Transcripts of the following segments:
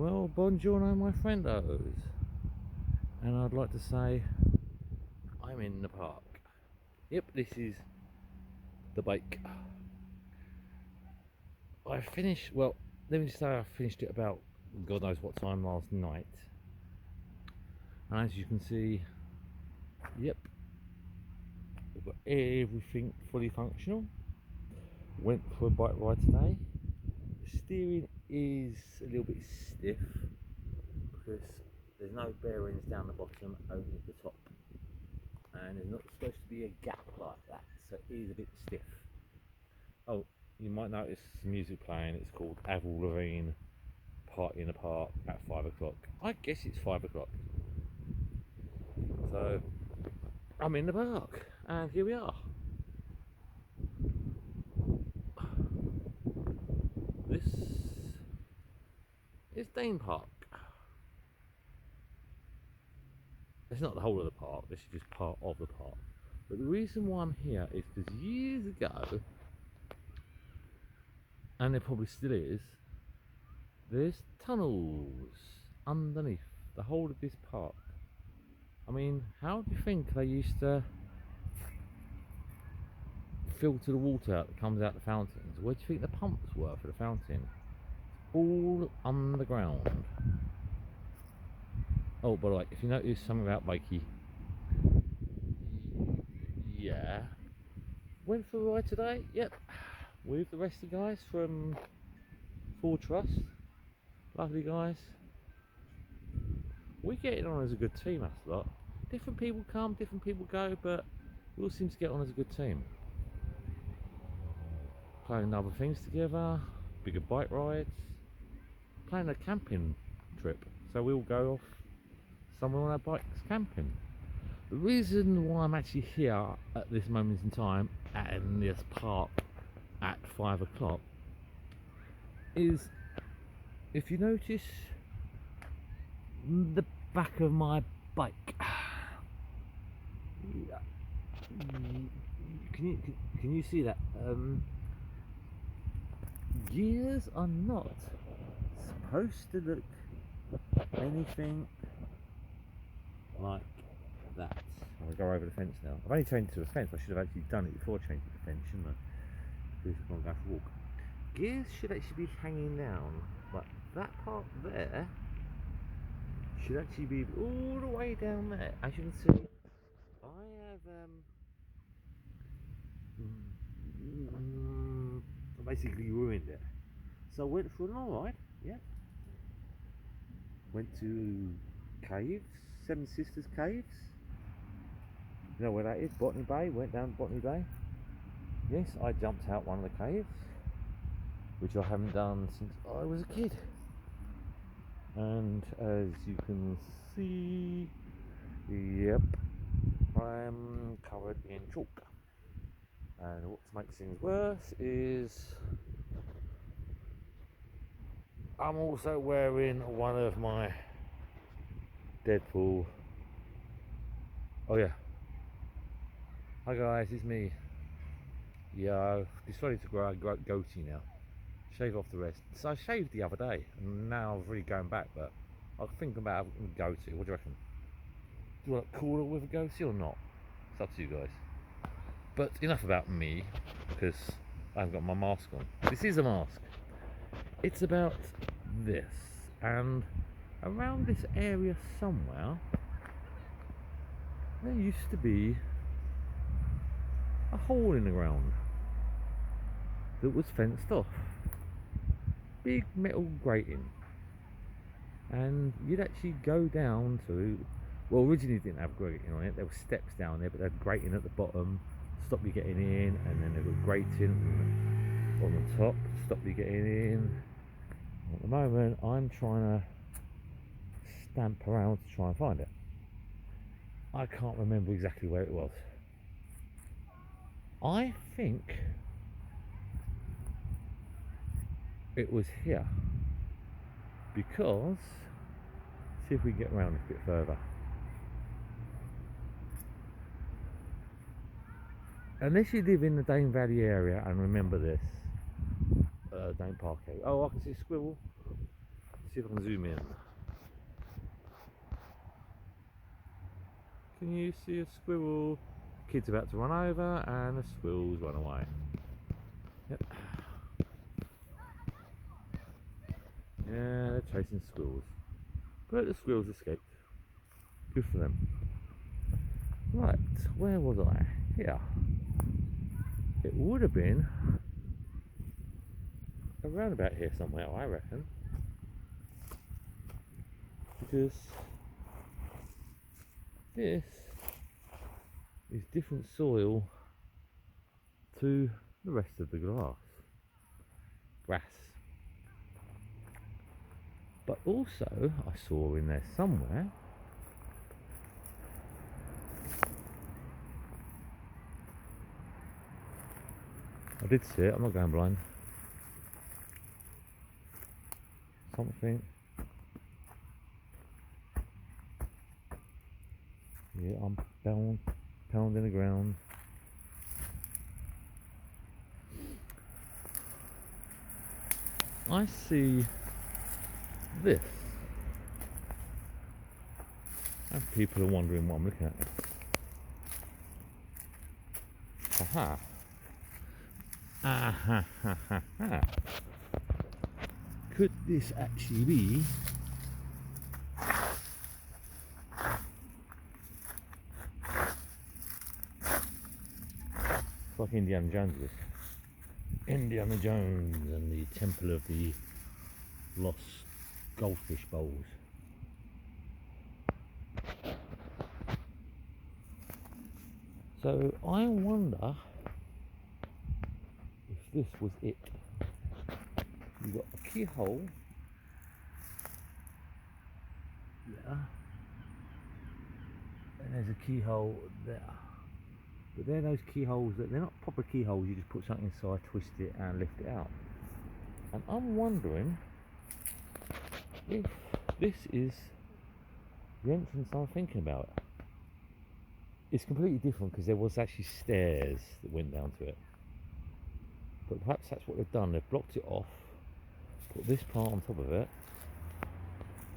Well, buongiorno my friendos, and I'd like to say I'm in the park. Yep, this is the bike. I finished, well, let me just say I finished it about God knows what time last night, and as you can see, yep, we've got everything fully functional. Went for a bike ride today. The steering is a little bit stiff because there's no bearings down the bottom, only at the top, and there's not supposed to be a gap like that, so it is a bit stiff. Oh, you might notice some music playing. It's called Avril Lavigne Party in the Park at 5 o'clock. I guess it's 5 o'clock, so I'm in the park and here we are. This is Dane Park. It's not the whole of the park, this is just part of the park. But the reason why I'm here is because years ago, and there probably still is, there's tunnels underneath the whole of this park. I mean, how do you think they used to filter the water out that comes out the fountains? Where do you think the pumps were for the fountain? All underground. Oh, by the way, if you notice something about Mikey, yeah, went for a ride today, yep, with the rest of the guys from Full Trust. Lovely guys. We're getting on as a good team, that's a lot. Different people come, different people go, but we all seem to get on as a good team. Planning other things together, bigger bike rides, planning a camping trip, so we'll go off somewhere on our bikes camping. The reason why I'm actually here at this moment in time in this park at 5 o'clock is, if you notice the back of my bike, can you see that? Gears are not supposed to look anything like that. I'll go over the fence now. I've only changed to a fence. I should have actually done it before changing the fence, shouldn't I? Because I'm going to go for a walk. Gears should actually be hanging down, but that part there should actually be all the way down there. As you can see, I have basically ruined it. So I went for an alright, yeah. Went to caves, Seven Sisters Caves. You know where that is? Botany Bay. Went down Botany Bay. Yes, I jumped out one of the caves, which I haven't done since I was a kid. And as you can see, yep, I'm covered in chalk. And what makes things worse is I'm also wearing one of my Deadpool. Oh yeah. Hi guys, it's me. Yeah, I've decided to grow a goatee now. Shave off the rest. So I shaved the other day, and now I'm really going back, but I think about having a goatee. What do you reckon? Do you want it cooler with a goatee or not? It's up to you guys. But enough about me, because I haven't got my mask on. This is a mask. It's about this, and around this area somewhere, there used to be a hole in the ground that was fenced off. Big metal grating, and you'd actually go down to, well, originally it didn't have grating on it, there were steps down there, but they had grating at the bottom to stop you getting in, and then there was grating on the top to stop you getting in. At the moment I'm trying to stamp around to try and find it. I can't remember exactly where it was. I think it was here, because see if we can get around a bit further. Unless you live in the Dane Valley area and remember this, Dane Park area. Oh, I can see a squirrel. see if I can zoom in. Can you see a squirrel? The kid's about to run over and the squirrel's run away. Yep. Yeah, they're chasing squirrels. But the squirrels escaped. Good for them. Right, where was I? Here. It would have been around about here somewhere, I reckon. Because this is different soil to the rest of the grass. But also, I saw in there somewhere I did see it, I'm not going blind. Something. Yeah, I'm pounding the ground. I see this. And people are wondering what I'm looking at. Aha. Ah ha ha ha. Could this actually be like Indiana Jones was? Indiana Jones and the Temple of the Lost Goldfish Bowls. So I wonder if this was it. You've got a keyhole there, and there's a keyhole there. But they're those keyholes that they're not proper keyholes, you just put something inside, twist it and lift it out. And I'm wondering if this is the entrance I'm thinking about. It's completely different because there was actually stairs that went down to it. But perhaps that's what they've done, they've blocked it off, put this part on top of it.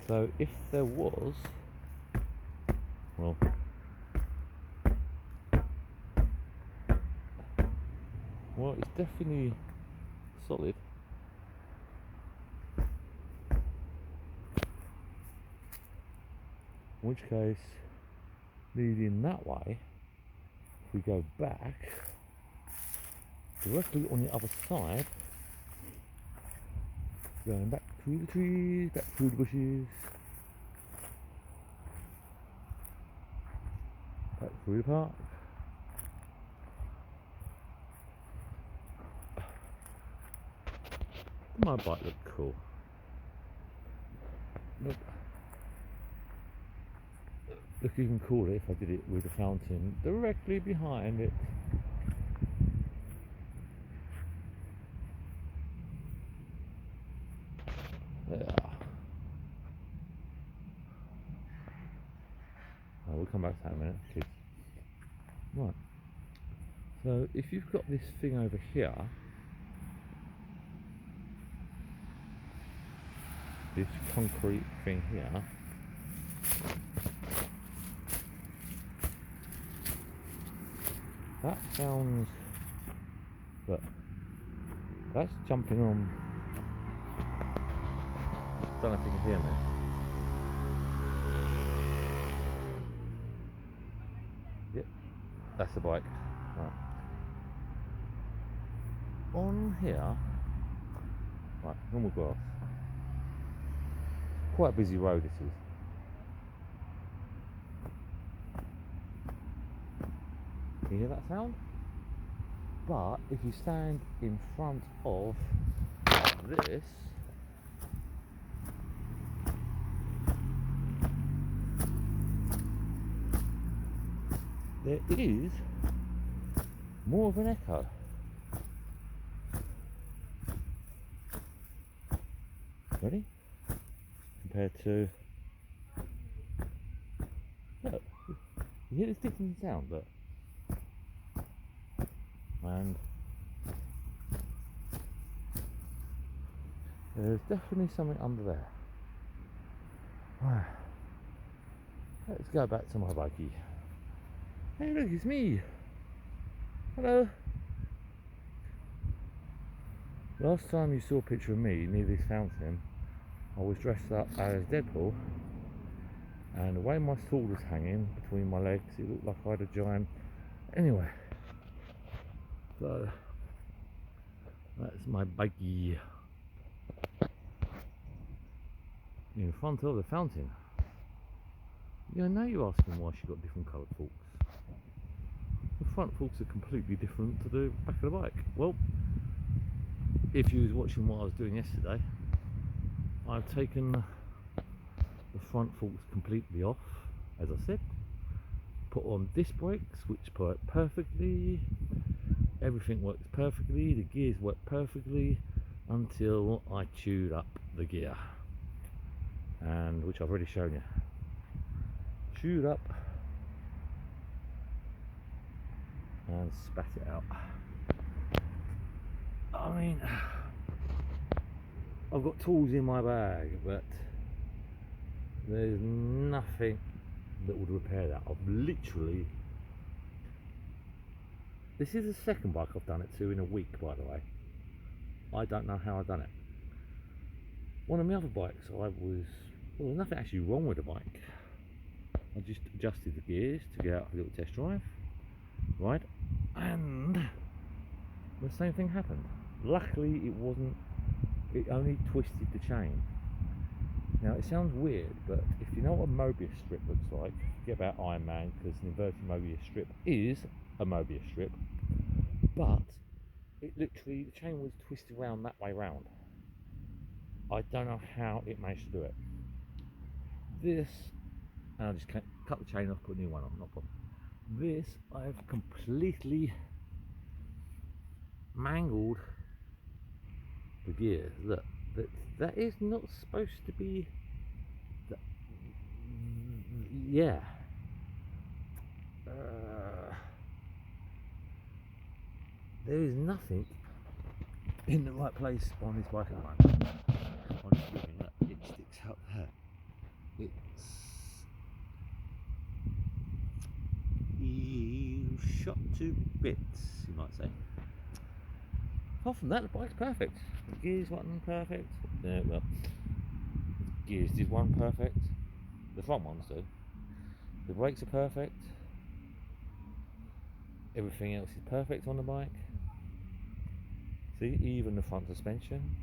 So if there was, well, it's definitely solid. In which case, leading that way, if we go back, directly on the other side, going back through the trees, back through the bushes, back through the park. My bike looked cool. Look even cooler if I did it with a fountain directly behind it. There. Oh, we'll come back to that in a minute, kids. Right. So if you've got this thing over here, this concrete thing here, that sounds, look, that's jumping on, don't know if you can hear me. Yep, that's the bike. Right. On here, right, normal grass. Quite a busy road this is. Can you hear that sound? But if you stand in front of this, there is more of an echo. Ready? Compared to, look, you hear this different sound, look. And there's definitely something under there. Let's go back to my buggy. Hey look, it's me. Hello. Last time you saw a picture of me near this fountain, I was dressed up as Deadpool, and the way my sword was hanging between my legs, it looked like I had a giant... Anyway, so that's my buggy in front of the fountain. Yeah, now you're asking why she got different coloured forks. The front forks are completely different to the back of the bike. Well, if you was watching what I was doing yesterday, I've taken the front forks completely off, as I said, put on disc brakes which work perfectly, everything works perfectly, the gears work perfectly until I chewed up the gear, and which I've already shown you. Chewed up and spat it out. I mean, I've got tools in my bag, but there's nothing that would repair that. I've literally... This is the second bike I've done it to in a week, by the way. I don't know how I've done it. One of my other bikes, well, there's nothing actually wrong with the bike. I just adjusted the gears to get out a little test drive, right? And the same thing happened. Luckily, it only twisted the chain. Now, it sounds weird, but if you know what a Mobius strip looks like, forget about Iron Man, because an inverted Mobius strip is a Mobius strip, but it literally, the chain was twisted around that way round. I don't know how it managed to do it. This, and I just cut the chain off, put a new one on, not a problem. This, I've completely mangled the gears. Look, that is not supposed to be... yeah. There is nothing in the right place on this bike at the moment. Honestly, it sticks out there. It's shot to bits, you might say. Apart from that, the bike's perfect. The gears weren't perfect. Well, gears did one perfect. The front ones do. The brakes are perfect. Everything else is perfect on the bike. See, even the front suspension.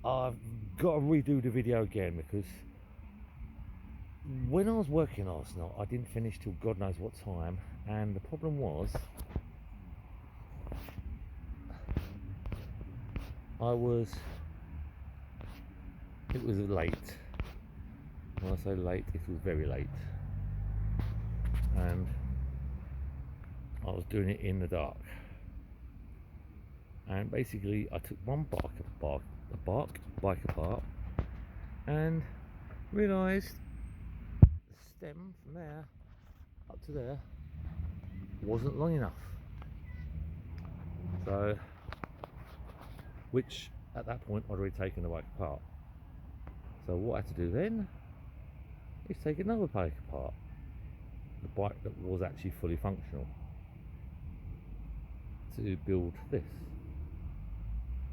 I've got to redo the video again because when I was working last night, I didn't finish till God knows what time, and the problem was it was late. When I say late, it was very late, and I was doing it in the dark. And basically, I took one bike apart, and realised the stem from there up to there wasn't long enough. So, which at that point I'd already taken the bike apart. So what I had to do then is take another bike apart, the bike that was actually fully functional, to build this.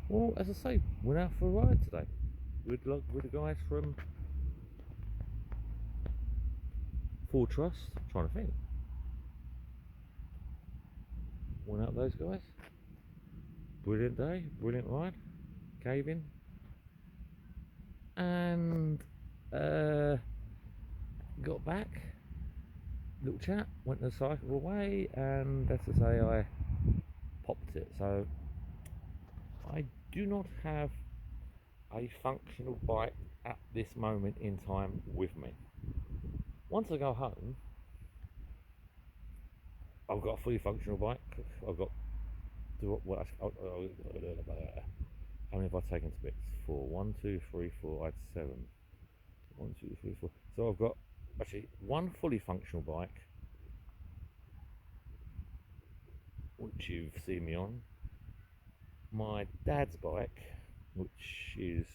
Well, as I say, went out for a ride today with the guys from Ford Trust. I'm trying to think. Went out with those guys. Brilliant day, brilliant ride, caving, and got back. Little chat, went to cycle away, and as I say, I popped it. So I do not have a functional bike at this moment in time with me. Once I go home, I've got a fully functional bike. I've got how many have I taken to bits? 4, 1, 2, 3, 4. I had 7. 1, 2, 3, 4. So I've got actually one fully functional bike, which you've seen me on. My dad's bike, which is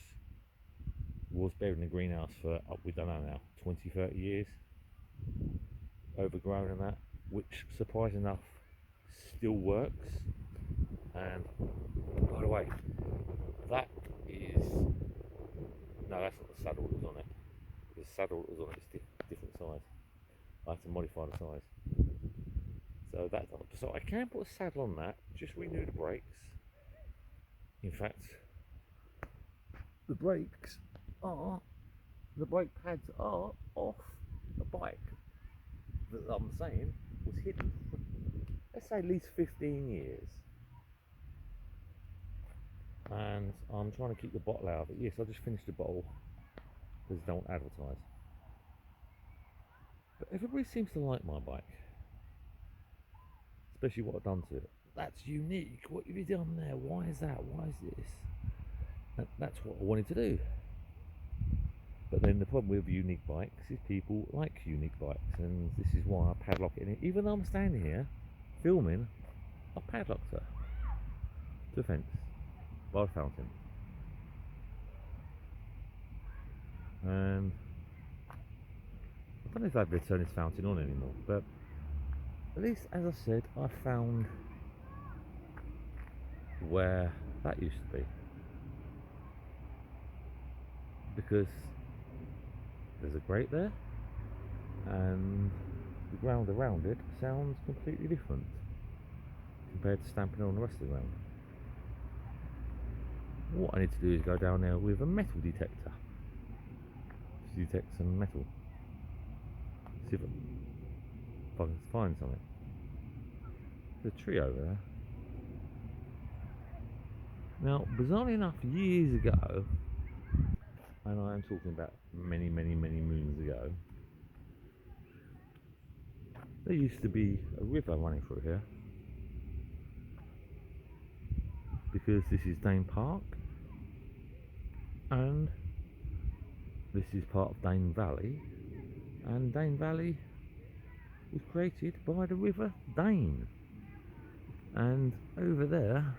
was buried in the greenhouse for, we don't know now, 20, 30 years, overgrown and that, which surprising enough still works. And by the way, that is, no, that's not the saddle that was on it. The saddle that was on it is different size. I have to modify the size. So that's up. So I can put a saddle on that, just renew the brakes. In fact, the brake pads are off the bike that I'm saying was hidden for, let's say, at least 15 years. And I'm trying to keep the bottle out of it. Yes, I just finished the bottle because I don't advertise. But everybody seems to like my bike, especially what I've done to it. That's unique. What have you done there? Why is that? Why is this? That's what I wanted to do. But then the problem with unique bikes is people like unique bikes, and this is why I padlock it in. Even though I'm standing here filming, I padlocked her to a fence by a fountain. And I don't know if they'd be turning this fountain on anymore, but at least, as I said, I found where that used to be, because there's a grate there and the ground around it sounds completely different compared to stamping on the rest of the ground. What I need to do is go down there with a metal detector to detect some metal, see if I can find something. There's a tree over there. Now, bizarrely enough, years ago, and I am talking about many, many, many moons ago, there used to be a river running through here, because this is Dane Park and this is part of Dane Valley, and Dane Valley was created by the river Dane. And over there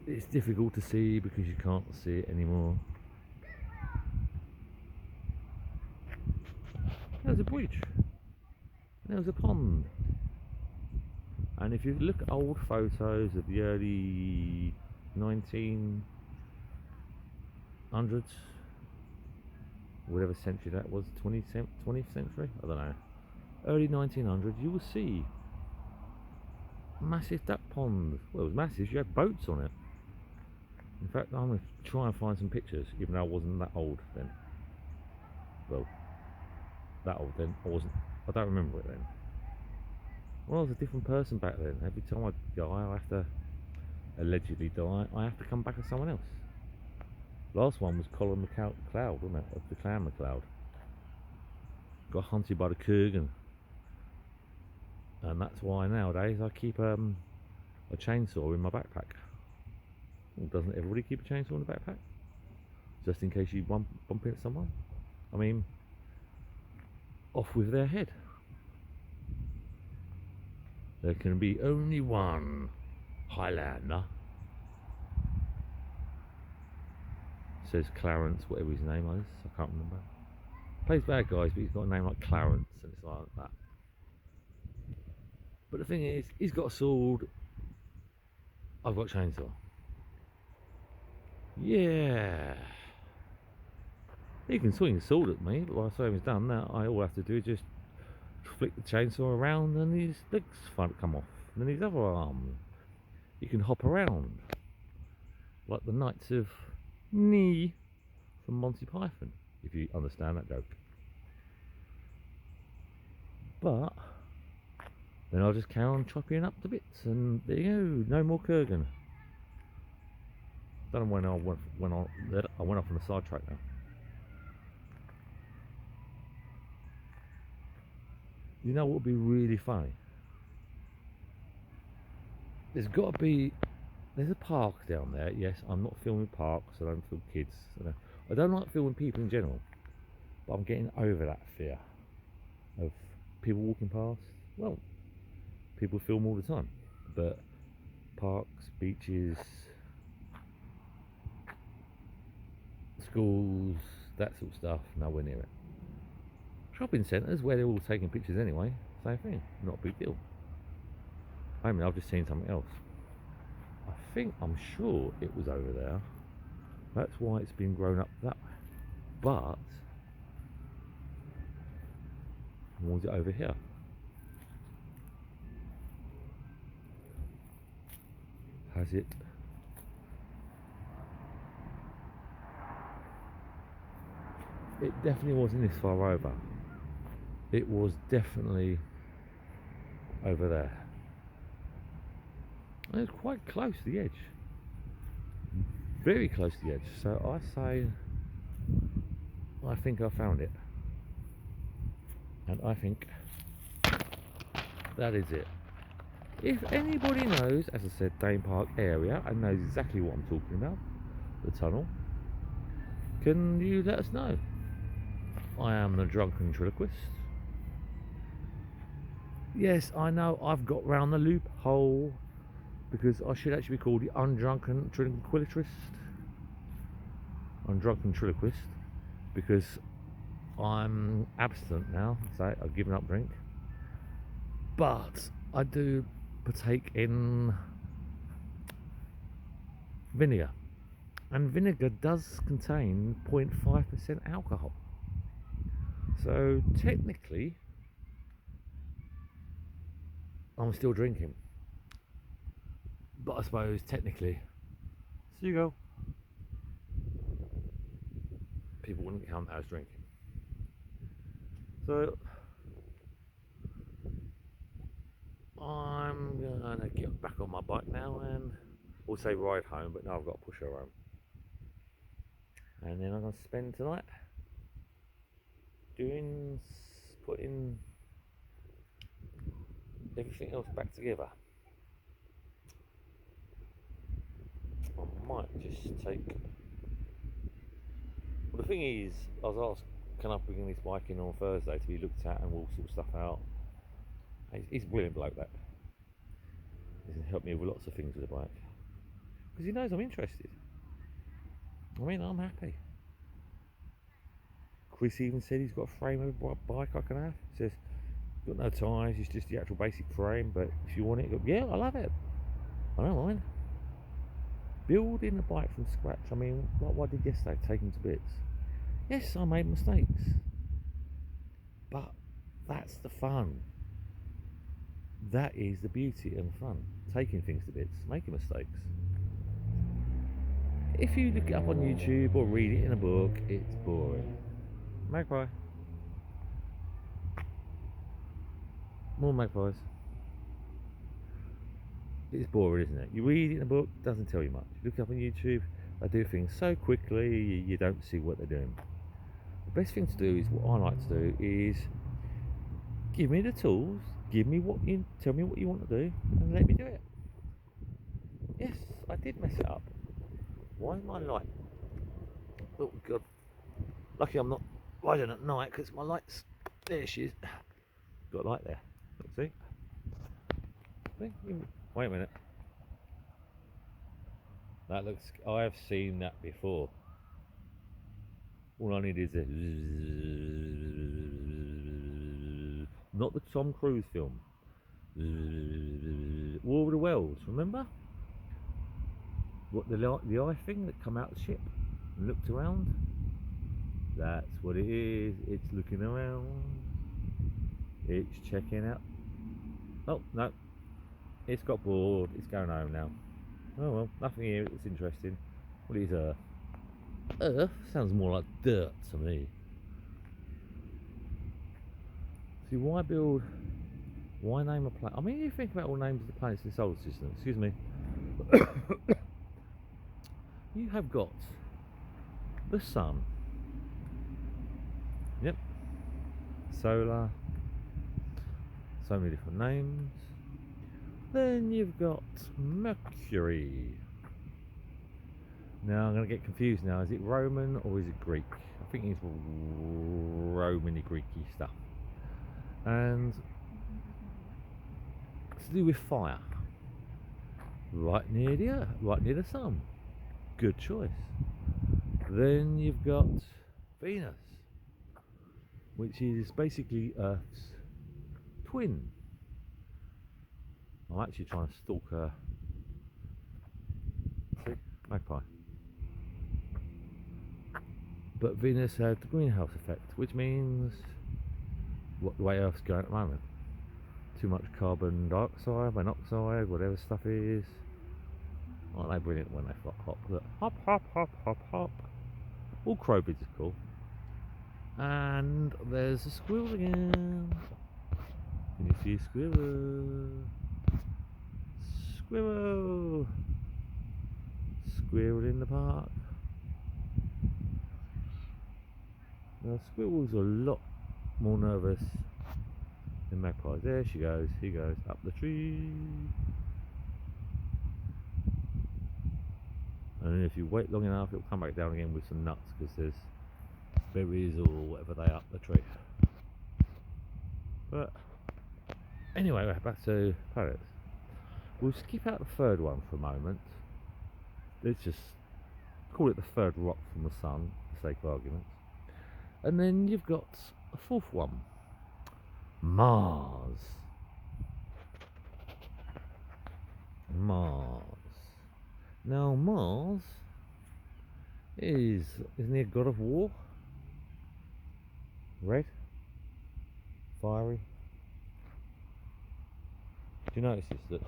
it's difficult to see because you can't see it anymore. There's a bridge, there's a pond, and if you look at old photos of the early 1900s, whatever century that was, 20th century, I don't know, early 1900s, you will see massive duck pond. Well, it was massive, you had boats on it. In fact, I'm going to try and find some pictures, even though I wasn't that old then. Well, that old then, I don't remember it then. Well, I was a different person back then. Every time I die, I have to, allegedly die, I have to come back as someone else. Last one was Colin McLeod, wasn't it? Of the Clan McLeod. Got hunted by the Kurgan. And that's why nowadays I keep a chainsaw in my backpack. Well, doesn't everybody keep a chainsaw in the backpack? Just in case you bump into someone? I mean, off with their head. There can be only one Highlander, says Clarence, whatever his name is, I can't remember. Plays bad guys, but he's got a name like Clarence, and it's like that. But the thing is, he's got a sword, I've got a chainsaw. Yeah. He can swing a sword at me, but by the time he's done that, all I have to do is just flick the chainsaw around and his legs come off. And then his other arm, he can hop around like the Knights of Knee from Monty Python, if you understand that joke. But then I'll just carry on chopping up to bits, and there you go, no more Kurgan. Don't know when I went off on a sidetrack now. You know what would be really funny? There's a park down there. Yes, I'm not filming parks, I don't film kids. I don't like filming people in general, but I'm getting over that fear of people walking past. Well, people film all the time, but parks, beaches, schools, that sort of stuff, nowhere near it. Shopping centres, where they're all taking pictures anyway, same thing, not a big deal. I mean, I've just seen something else. I'm sure it was over there. That's why it's been grown up that way. But, was it over here? Has it? It definitely wasn't this far over. It was definitely over there. And it's quite close to the edge. Very close to the edge. So I think I found it. And I think that is it. If anybody knows, as I said, Dane Park area, and knows exactly what I'm talking about, the tunnel, can you let us know? I am the drunken ventriloquist. Yes, I know I've got round the loophole, because I should actually be called the undrunken ventriloquist. Undrunken ventriloquist, because I'm abstinent now, so I've given up drink. But I do partake in vinegar, and vinegar does contain 0.5% alcohol. So technically, I'm still drinking. But I suppose technically, so you go. People wouldn't count that as drinking. So I'm gonna get back on my bike now and we'll say ride home, but now I've got to push her home. And then I'm gonna spend tonight putting everything else back together. I might just take. Well, the thing is, I was asked, can I bring this bike in on Thursday to be looked at and we'll sort stuff out. He's a brilliant bloke, that. He's helped me with lots of things with the bike. Because he knows I'm interested. I mean, I'm happy. Chris even said he's got a frame of a bike I can have. He says, got no tyres, it's just the actual basic frame, but if you want it, yeah, I love it. I don't mind. Building a bike from scratch, I mean, what I did yesterday, taking to bits. Yes, I made mistakes. But that's the fun. That is the beauty and fun. Taking things to bits, making mistakes. If you look it up on YouTube or read it in a book, it's boring. Magpie. More magpies. It's boring, isn't it? You read it in a book, doesn't tell you much. You look it up on YouTube, they do things so quickly, you don't see what they're doing. The best thing to do is what I like to do is give me the tools, tell me what you want to do, and let me do it. Yes, I did mess it up. Why is my light? Oh God! Lucky I'm not riding at night because my light's there. She is. Got a light there. See? Wait a minute. That looks. I have seen that before. All I need is a. Not the Tom Cruise film. War of the Worlds. Remember? What the eye thing that come out of the ship and looked around? That's what it is. It's looking around. It's checking out. Oh no, it's got bored. It's going home now. Oh well, nothing here. It's interesting. What is Earth? Earth sounds more like dirt to me. See, why build? Why name a planet? I mean, you think about all names of the planets in the solar system. Excuse me. You have got the sun. Yep. Solar. So many different names. Then you've got Mercury. Now I'm going to get confused now. Is it Roman or is it Greek? I think it's Romany Greeky stuff. And it's to do with fire. Right near the sun. Good choice. Then you've got Venus, which is basically Earth's twin. I'm actually trying to stalk her. See? Magpie. But Venus had the greenhouse effect, which means what the way Earth's going at the moment. Too much carbon dioxide, monoxide, whatever stuff is. Aren't they brilliant when they hop? Look, hop, hop, hop, hop, hop. All crowbids are cool. And there's a squirrel again. Can you see a squirrel? Squirrel! Squirrel in the park. Now squirrels are a lot more nervous than magpies. There she goes, he goes up the tree. And if you wait long enough, it'll come back down again with some nuts because there's berries or whatever they are up the tree. But anyway, back to planets. We'll skip out the third one for a moment. Let's just call it the third rock from the sun, for sake of arguments. And then you've got a fourth one, Mars. Mars. Now Mars isn't he a god of war? Red? Fiery? Do you notice this? That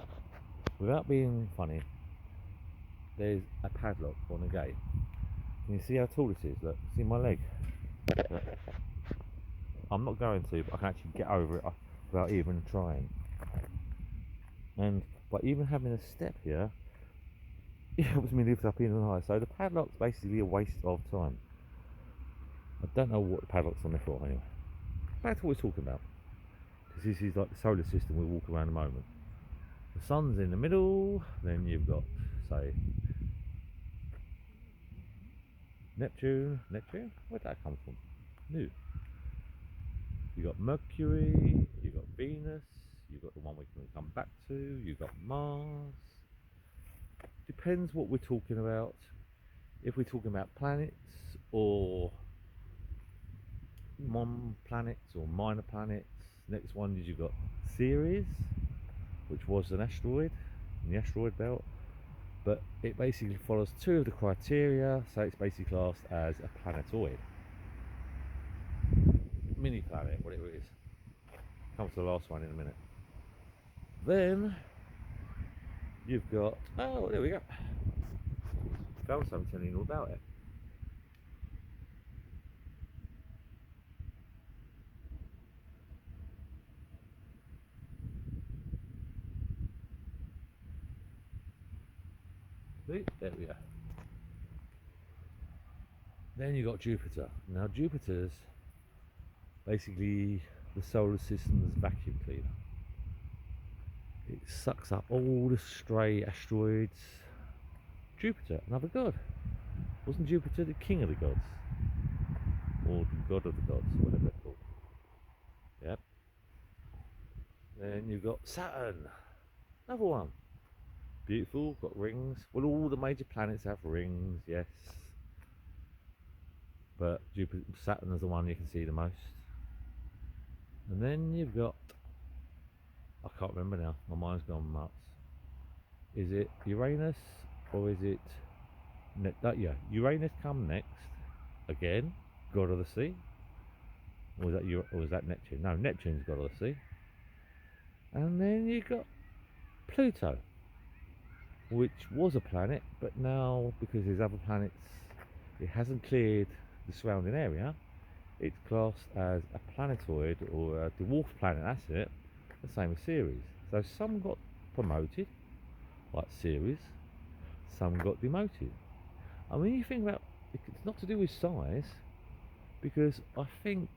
without being funny, there's a padlock on a gate. Can you see how tall this is? Look, see my leg? Look. I'm not going to, but I can actually get over it without even trying. And by even having a step here, it helps me lift up even higher. So the padlock's basically a waste of time. I don't know what the padlock's on there for anyway. Back to what we're talking about. Because this is like the solar system we walk around at the moment. The sun's in the middle, then you've got, say, Neptune. Where'd that come from? New. You've got Mercury, you've got Venus, you've got the one we can come back to, you've got Mars. Depends what we're talking about. If we're talking about planets or planets or minor planets. Next one is you've got Ceres, which was an asteroid in the asteroid belt, but it basically follows two of the criteria, so it's basically classed as a planetoid. Mini planet, whatever it is. Come to the last one in a minute. Then you've got, oh, there we go. Found something telling you all about it. See, there we go. Then you got Jupiter. Now Jupiter's basically the solar system's vacuum cleaner. It sucks up all the stray asteroids. Jupiter, another god. Wasn't Jupiter the king of the gods? Or the god of the gods, whatever they're called. Yep. Then you've got Saturn. Another one. Beautiful, got rings. Well, all the major planets have rings, yes. But Jupiter, Saturn is the one you can see the most. And then you've got, I can't remember now, my mind's gone nuts. Is it Uranus or is it, yeah, Uranus come next, again, god of the sea. Or was that Neptune? No, Neptune's god of the sea. And then you've got Pluto, which was a planet, but now, because there's other planets, it hasn't cleared the surrounding area. It's classed as a planetoid or a dwarf planet, that's it. The same as Ceres. So some got promoted, like Ceres, some got demoted. I mean, you think about, it's not to do with size, because I think,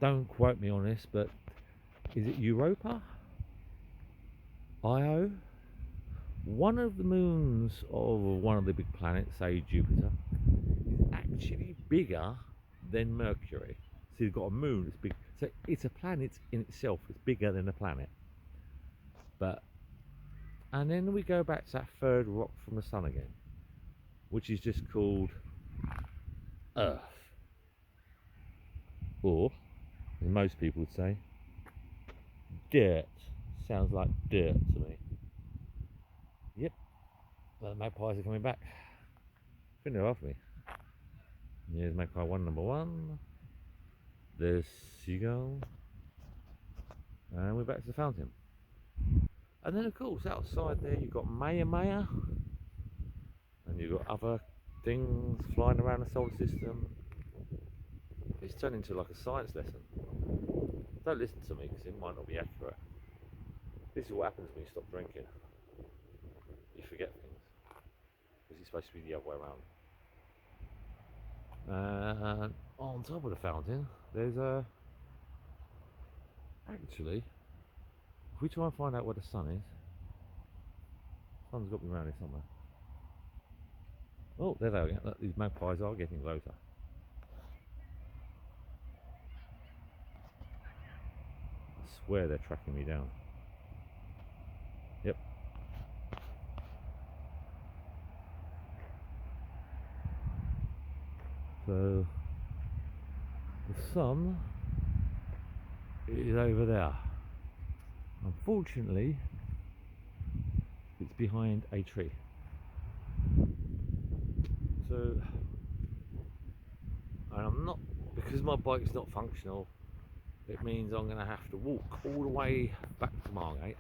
don't quote me on this, but is it Europa? Io? One of the moons of one of the big planets, say Jupiter, is actually bigger than Mercury. So you've got a moon that's big. So it's a planet in itself. It's bigger than a planet. And then we go back to that third rock from the sun again, which is just called earth. Or, as most people would say, dirt. Sounds like dirt to me. Yep, the magpies are coming back. I think they're after me. Here's magpie one, number one. There's seagull. And we're back to the fountain. And then of course outside there you've got Maya, and you've got other things flying around the solar system. It's turned into like a science lesson. Don't listen to me because it might not be accurate. This is what happens when you stop drinking. You forget things. Because it's supposed to be the other way around. And on top of the fountain, there's a... Actually, if we try and find out where the sun is, the sun's got to be around here somewhere. Oh, there they are. Look, these magpies are getting closer. I swear they're tracking me down. Yep. So the sun is over there. Unfortunately, it's behind a tree. So, and I'm not, because my bike's not functional, it means I'm going to have to walk all the way back to Margate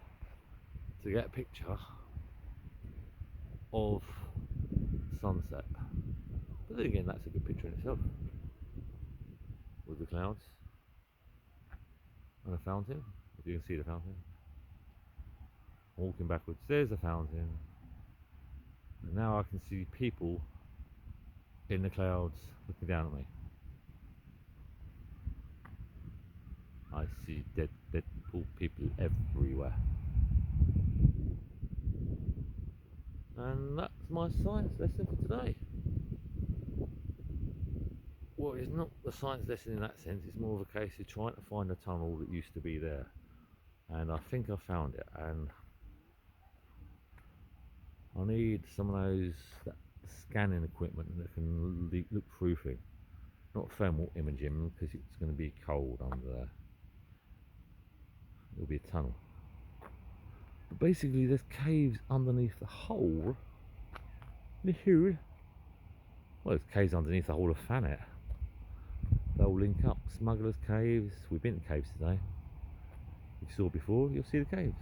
to get a picture of sunset. But then again, that's a good picture in itself, with the clouds and a fountain, if you can see the fountain. Walking backwards, there's the fountain, and now I can see people in the clouds looking down at me. I see dead people everywhere. And that's my science lesson for today. Well, it's not a science lesson in that sense, it's more of a case of trying to find a tunnel that used to be there. And I think I found it, and I need some of those scanning equipment that can look through things. Not thermal imaging, because it's going to be cold under there. It'll be a tunnel. But basically there's caves underneath the whole. Well, there's caves underneath the whole of Thanet. They'll link up. Smugglers' caves. We've been to caves today. If you saw before, you'll see the caves.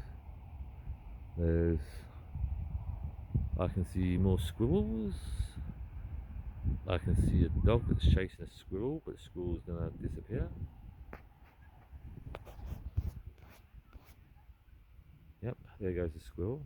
There's... I can see more squirrels. I can see a dog that's chasing a squirrel, but the squirrel's gonna disappear. Yep, there goes the squirrel.